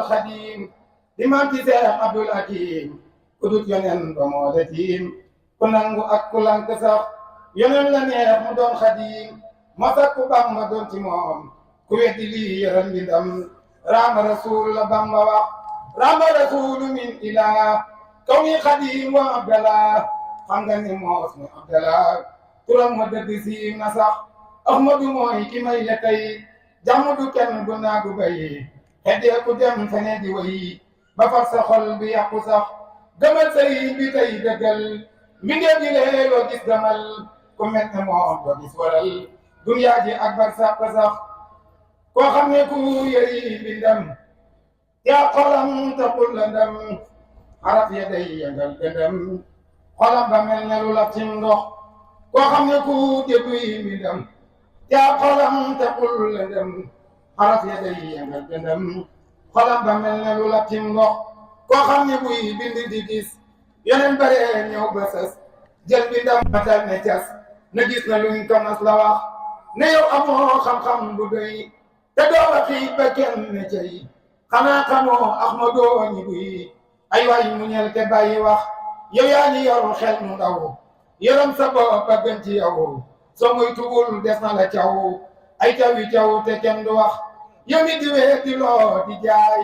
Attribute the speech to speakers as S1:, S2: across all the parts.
S1: al xadim di maam ci Seex Abdul Hakim ku dut yonen ba moo la tiim ku nangu ak ku lank sax yonen la neex mu doon xadim ma sakku Bamba doon ci moom ku weddi lii yëral mbindam raama rasul la Bamba wax raama rasulu min ilah kaw ni xadim wa abdallah xam nga ni moos mu abdallah turam ma dëgg siiw na sax ahmadu mooy ki may la tey jàmm du kenn du naagu bay xeddee ku dem fene di way ba far sa xol bi yàqu sax gëmal sëy bi tey dëggal mbindeef gi lee loo gis gëmal ku mel ne moom loo gis waral duniyaa ji ak bar sàq sax koo xam ne ku yëri bindam yaa xolam taxul la ndam xaraf ya day yëngal gëndam xolam ba mel ne lu lab ci ndox koo xam ne ku dégguy mbindam yaa xolam taxul la ndam xaraf ya day yëngal gëndam xolam ba mel ne lu lab ci ndox koo xam ne buy bind di gis yeneen bare ñëw ba sës jël bindam matal ne cas na gis na luñ ko mas la wax ne yow amoo xam-xam bu doy te doo la xiit ba kenn ne cay xanaa xamoo Ahmadoo ñi buy ay waay mu ñel te bàyyi wax yow yaa ngi yor xel mu ndaw yërëm sa bopp ba gën ci yow soo muy tugul des na la caw ay caw yi caw te kenn du wax yow mi di wee di loo di jaay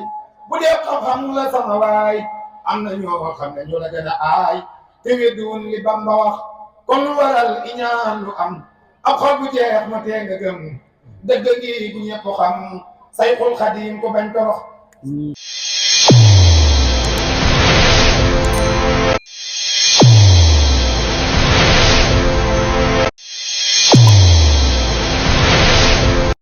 S1: bu dee xam-xam la sama waay am na ñoo xam ne ñu la gën a aay te weddiwun li Bamba wax kon lu waral iñaan lu am ab xol bu jeex ma tee nga gëm dëgg gi bu ñëpp xam Sayxul Xadim ko bañ torox